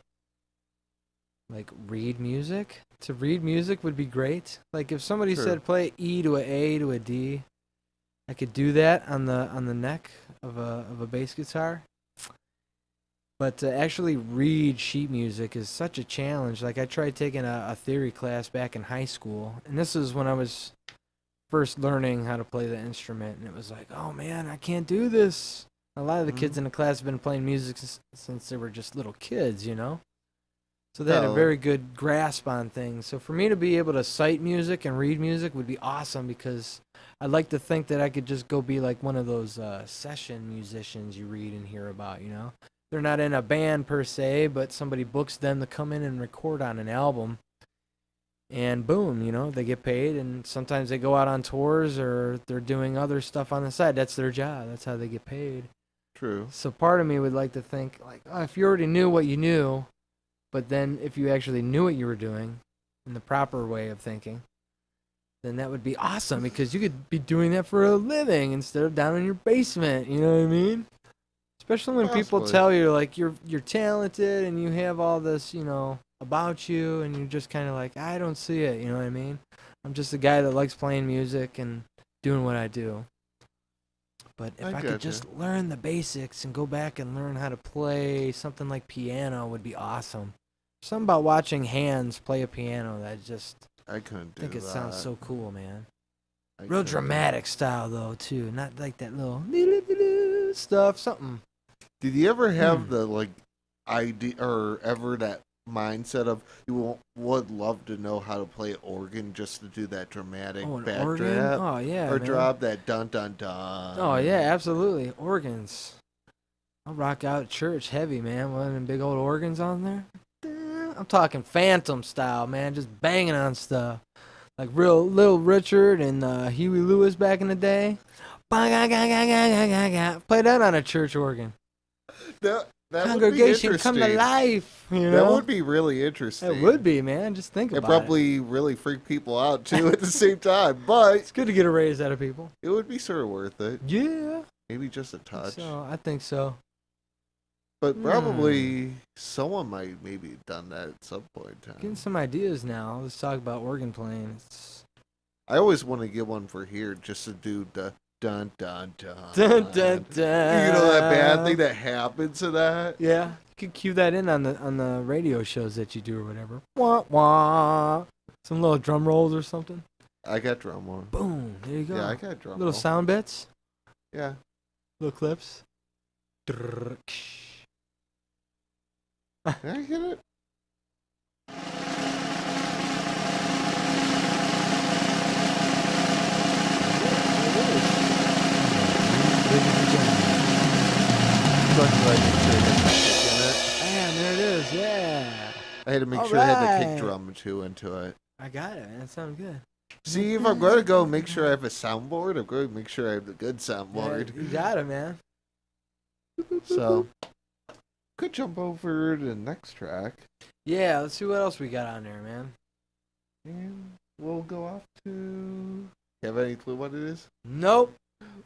like read music. To read music would be great. Like if somebody Sure. said play E to a A to a D, I could do that on the neck of a bass guitar. But to actually read sheet music is such a challenge. Like I tried taking a theory class back in high school, and this is when I was first learning how to play the instrument, and it was like, oh man, I can't do this. A lot of the kids Mhm. in the class have been playing music since they were just little kids, So they had a Oh. very good grasp on things. So for me to be able to cite music and read music would be awesome because I'd like to think that I could just go be like one of those session musicians you read and hear about. They're not in a band per se, but somebody books them to come in and record on an album. And boom, they get paid, and sometimes they go out on tours or they're doing other stuff on the side. That's their job. That's how they get paid. True. So part of me would like to think, like, oh, if you already knew what you knew, but then if you actually knew what you were doing in the proper way of thinking, then that would be awesome because you could be doing that for a living instead of down in your basement. You know what I mean? Especially when people Possibly. tell you like you're talented and you have all this, about you, and you're just kind of like, I don't see it. You know what I mean? I'm just a guy that likes playing music and doing what I do. But if I I could gotcha. just learn the basics and go back and learn how to play something like piano would be awesome. Something about watching hands play a piano that I couldn't do think it that. sounds so cool, man. I Real couldn't do dramatic style though too, not like that little stuff. Something. Did you ever have Hmm. the like idea or ever that mindset of would love to know how to play organ just to do that dramatic Oh, an backdrop organ? Oh yeah, or man. drop that dun dun dun? Oh yeah, absolutely. Organs. I'll rock out at church heavy, man. One of them big old organs on there. I'm talking Phantom style, man. Just banging on stuff. Like real Little Richard and Huey Lewis back in the day. Play that on a church organ. That Congregation would be come to interesting. life. That would be really interesting. It would be, man. Just think It about probably really freak people out too at the same time, but It's good to get a raise out of people. it would be sort of worth it. Yeah. Maybe just a touch. So I think so. But probably someone might maybe have done that at some point in Getting time. some ideas now. Let's talk about organ playing. I always want to get one for here just to do the dun dun dun. Dun, dun, dun. You know that bad thing that happens to that? Yeah, you could cue that in on the radio shows that you do or whatever. Wah wah. Some little drum rolls or something. I got drum one. Boom. There you go. Yeah, I got drum Little roll. sound bits. Yeah. Little clips. Drrrr, ksh. Did I get it? But I made sure it had the kick in it. Man, there it is. Yeah. I had to make All sure it had the kick right. drum too into it. I got it, man. That sounds good. See, if I'm going to go make sure I have a soundboard, I'm going to make sure I have a good soundboard. Yeah, you got it, man. So, could jump over to the next track. Yeah, let's see what else we got on there, man. And we'll go off to... Have any clue what it is? Nope.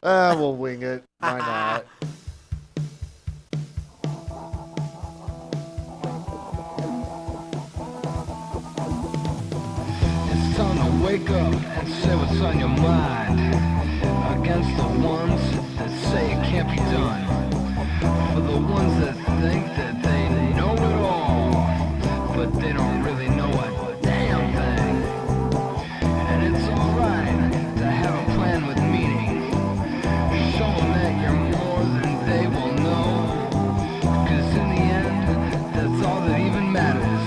We'll wing it. Why not? It's time to wake up and say what's on your mind. Against the ones that say it can't be done. For the ones that think that they know it all, but they don't really know a damn thing. And it's alright to have a plan with meaning. Show them that you're more than they will know. 'Cause in the end, that's all that even matters.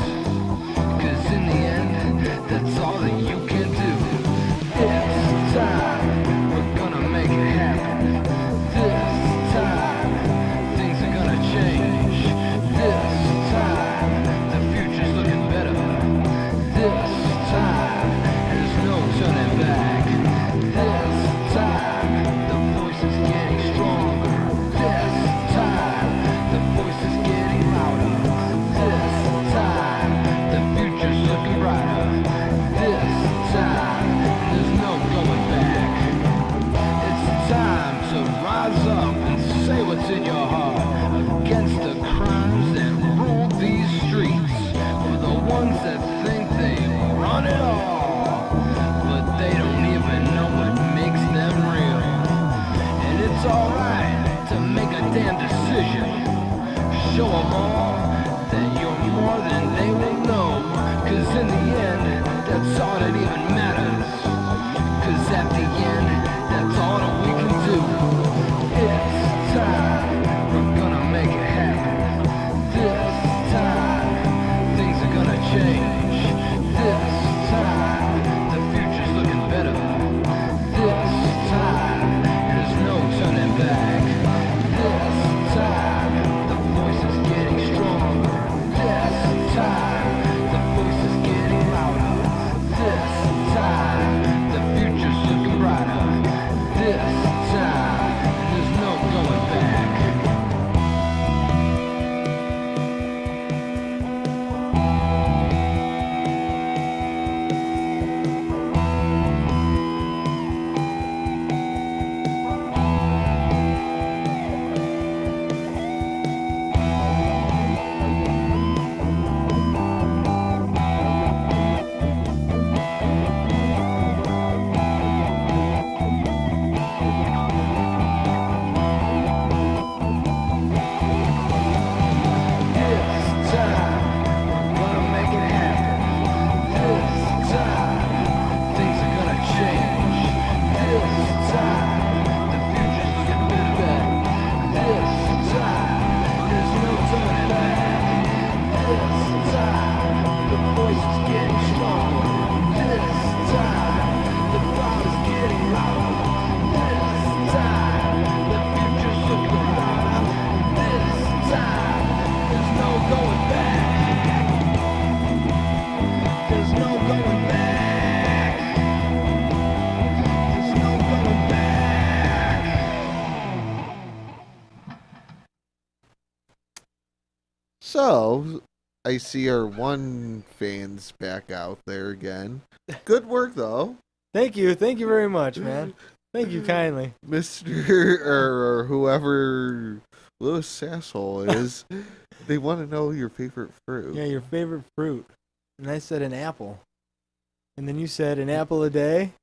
'Cause in the end, that's all that you can do. This time, we're gonna make it happen. This time, things are gonna change. This time, the future's looking better. This time, there's no turning back. This time, the voice is getting stronger. This time, the voice is getting louder. This time, the future's looking brighter. This time, there's no going back. It's time to rise up and say what's in your heart against the crimes that rule these streets. For the ones that think they run it all, but they don't even know what makes them real. And it's alright to make a damn decision. Show them all that you're more than they will know. 'Cause in the end, that's all that even matters. 'Cause at the end, that's all that we can do. It's time, we're gonna make it happen. This time, things are gonna change. This time, the future's looking better. This time, there's no turning back. This time, the voice is getting stronger. This time, the voice is getting louder. This time, the future's looking brighter. This time, there's no going back. This time, we're gonna make it happen. This time, things are gonna change. This time, the future's looking better. This time, there's no turning back. This time, the voice is getting stronger. This time, the crowd is getting louder. This time, the future's looking brighter. This time, there's no going back. There's no going back. There's no going back. So, I see our one fans back out there again. Good work, though. Thank you very much, man. Thank you kindly. Mr. or whoever Lewis Sasshole is. They want to know your favorite fruit. Yeah, your favorite fruit. And I said an apple. And then you said an apple a day?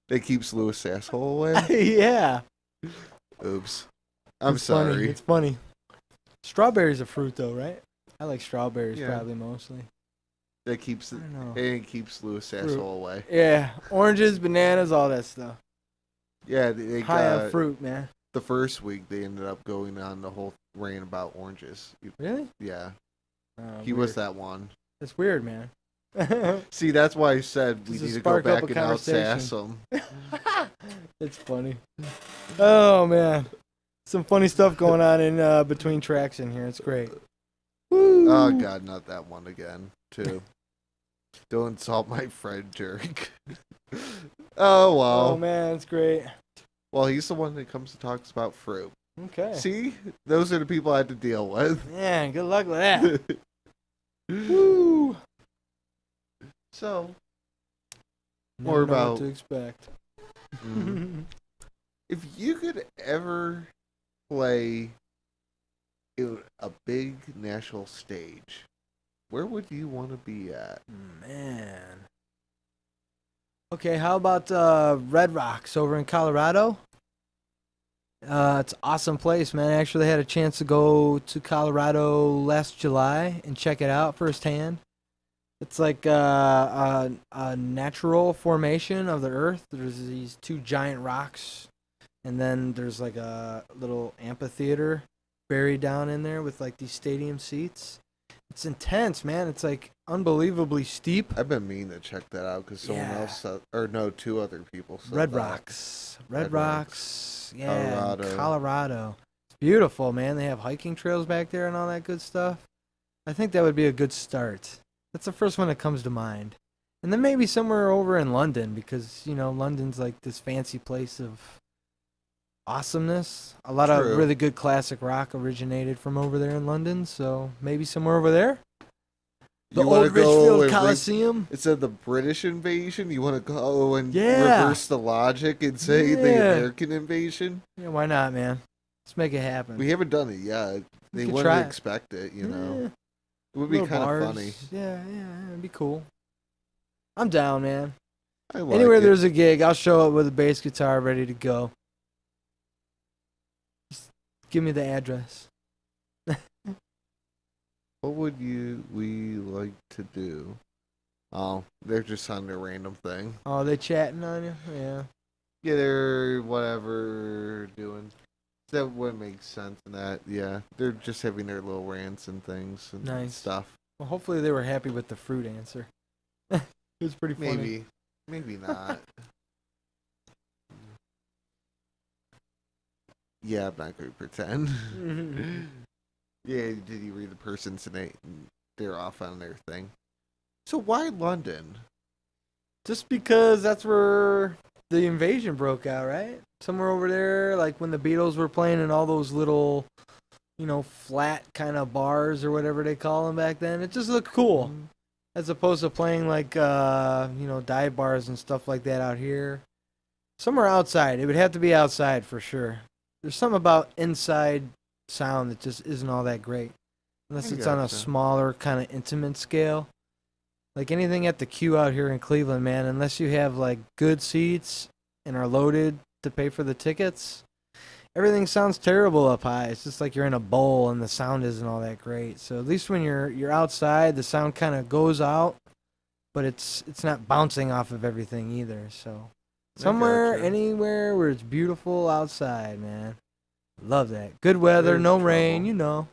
That keeps Lewis Sasshole away? Yeah. Oops. I'm It's funny. sorry. It's funny. Strawberries a fruit, though, right? I like strawberries Yeah. probably mostly. That keeps I don't know. and keeps Lewis Sasshole away. Yeah, oranges, bananas, all that stuff. Yeah, they High got on fruit, man. the first week they ended up going on the whole rant about oranges. Really? Yeah, Oh, he was weird. that one. That's weird, man. See, that's why I said we Just to need to go spark up back a and outsass conversation. them. It's funny. Oh man, some funny stuff going on in between tracks in here. It's great. Woo. Oh god, not that one again, too. Don't insult my friend, jerk. Oh well. Oh man, it's great. Well, he's the one that comes and talks about fruit. Okay. See, those are the people I had to deal with. Man, good luck with that. Woo. So, Never More know about- what to expect. if you could ever play in a big national stage, where would you want to be at? Man. Okay, how about Red Rocks over in Colorado? It's an awesome place, man. I actually had a chance to go to Colorado last July and check it out firsthand. It's like a natural formation of the earth. There's these two giant rocks, and then there's like a little amphitheater buried down in there with like these stadium seats. It's intense, man. It's like unbelievably steep. I've been meaning to check that out because someone Yeah. else said, or no, two other people said Red that. Rocks. Red Red Rocks. Yeah, in Colorado. Colorado. It's beautiful, man. They have hiking trails back there and all that good stuff. I think that would be a good start. That's the first one that comes to mind. And then maybe somewhere over in London because, you know, London's like this fancy place of awesomeness. A lot True. of really good classic rock originated from over there in London, so maybe somewhere over there. The You wanna old go Richfield and Coliseum. Instead of the British invasion, you want to go and Yeah. reverse the logic and say the Yeah. American invasion? Yeah, why not, man? Let's make it happen. We haven't done it yet. They could wouldn't try it. expect it, you Yeah. know. It would be Little kind bars. of funny. Yeah, it'd be cool. I'm down, man. I like Anywhere it. there's a gig, I'll show up with a bass guitar ready to go. Just give me the address. What would we like to do? Oh, they're just on their random thing. Oh, they chatting on you? Yeah. Yeah, they're whatever doing. That would make sense in that. Yeah, they're just having their little rants and things and Nice. stuff. Well, hopefully they were happy with the fruit answer. It was pretty funny. Maybe not. Yeah, I'm not going to pretend. Yeah, did you read the person's name? They're off on their thing. So why London? Just because that's where the invasion broke out, right? Somewhere over there, like when the Beatles were playing in all those little, you know, flat kind of bars or whatever they call them back then. It just looked cool. As opposed to playing like, you know, dive bars and stuff like that out here. Somewhere outside. It would have to be outside for sure. There's something about inside sound that just isn't all that great. Unless I it's on a gotcha. smaller kind of intimate scale. Like anything at the queue out here in Cleveland, man, unless you have like good seats and are loaded to pay for the tickets, everything sounds terrible up high. It's just like you're in a bowl and the sound isn't all that great. So at least when you're outside, the sound kind of goes out, but it's not bouncing off of everything either. So somewhere, gotcha. anywhere where it's beautiful outside, man. Love that. Good weather, There's no trouble. rain, you know.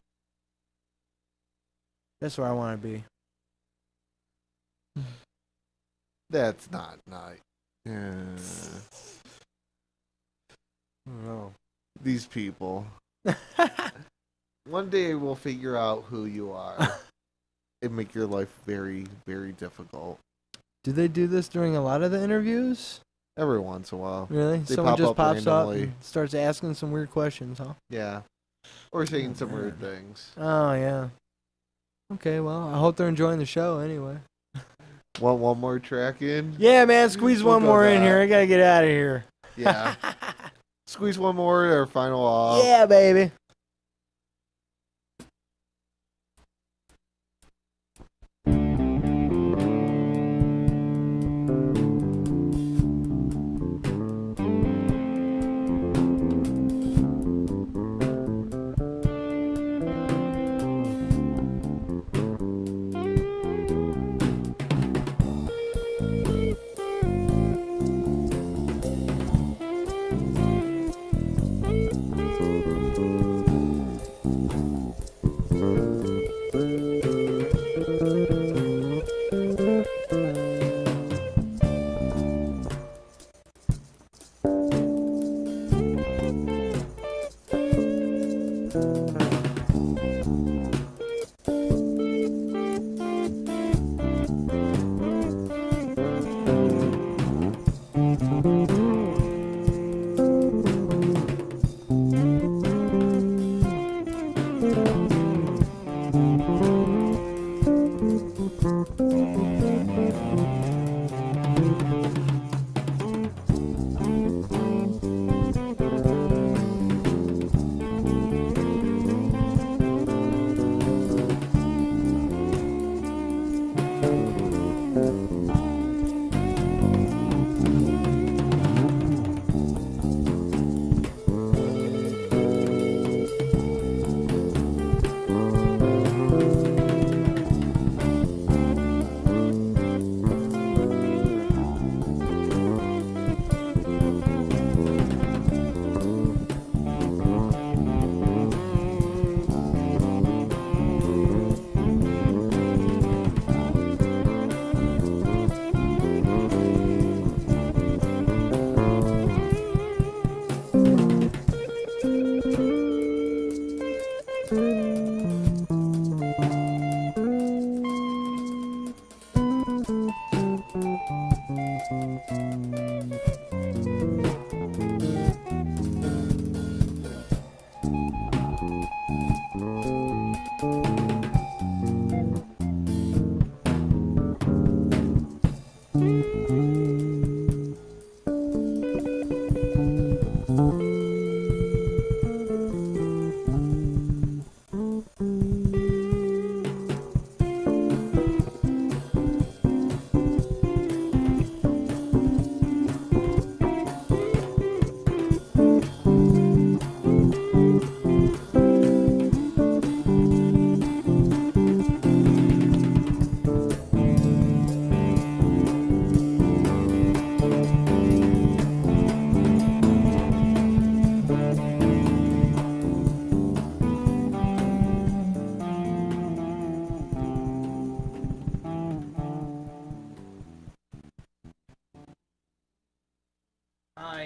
That's where I want to be. That's not nice. No. These people. One day we'll figure out who you are and make your life very, very difficult. Do they do this during a lot of the interviews? Every once in a while. Really? They Someone pop just up pops up randomly. and starts asking some weird questions, huh? Yeah. Or saying some man. weird things. Oh, yeah. Okay, well, I hope they're enjoying the show anyway. Want one more track in? Yeah, man, squeeze We'll one go more in that. here. I gotta get out of here. Yeah. Squeeze one more, our final off. Yeah, baby.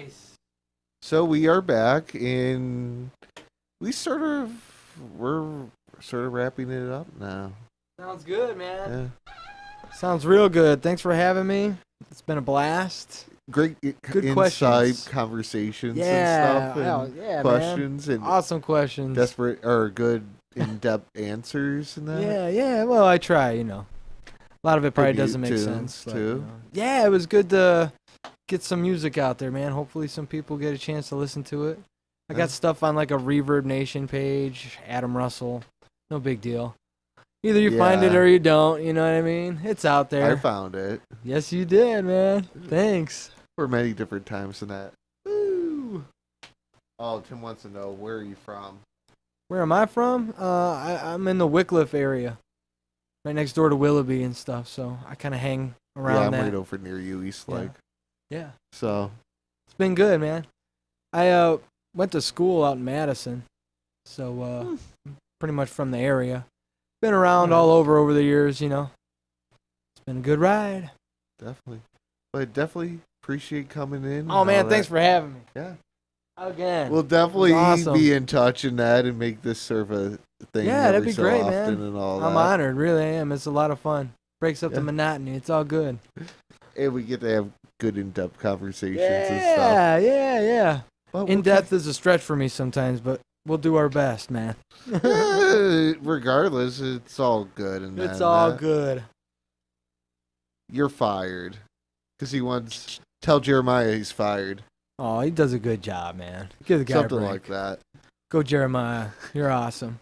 Nice. So we are back, and we're sort of wrapping it up now. Sounds good, man. Yeah. Sounds real good. Thanks for having me. It's been a blast. Great Good inside questions. conversations and Yeah. stuff, Oh, and yeah, questions man. and Awesome questions. desperate or good in-depth answers and that. Yeah. Well, I try, A lot of it probably Tribute doesn't make tunes, sense. But, too. Yeah, it was good to get some music out there, man. Hopefully some people get a chance to listen to it. I Yeah. got stuff on like a Reverb Nation page, Adam Russell. No big deal. Either you find it Yeah. or you don't, you know what I mean? It's out I there. found it Yes, you did, man. Thanks. for many different times than that. Woo! Oh, Tim wants to know, where are you from? Where am I from? I'm in the Wycliffe area, right next door to Willoughby and stuff. So I kind of hang Yeah, around I'm that. right over near you, East Yeah. Lake. Yeah, So, it's been good, man. I went to school out in Madison, so pretty much from the area. Been around all over the years, It's been a good ride. definitely. But definitely appreciate coming in. and Oh man, all thanks that. for having me Yeah. again. We'll definitely awesome. be in touch in that and make this sort of a thing Yeah, that'd every be so great, often man. and all I'm that. honored, really I am. It's a lot of fun. Breaks up the Yeah. monotony. It's all good. And we get to have good in-depth conversations and stuff. Yeah. But In depth is a stretch for me sometimes, but we'll do our best, man. regardless, it's all good. And It's then, all good. You're fired. Because he wants... Tell Jeremiah he's fired. Oh, he does a good job, man. Give the guy Something a break. like that. Go, Jeremiah. You're awesome.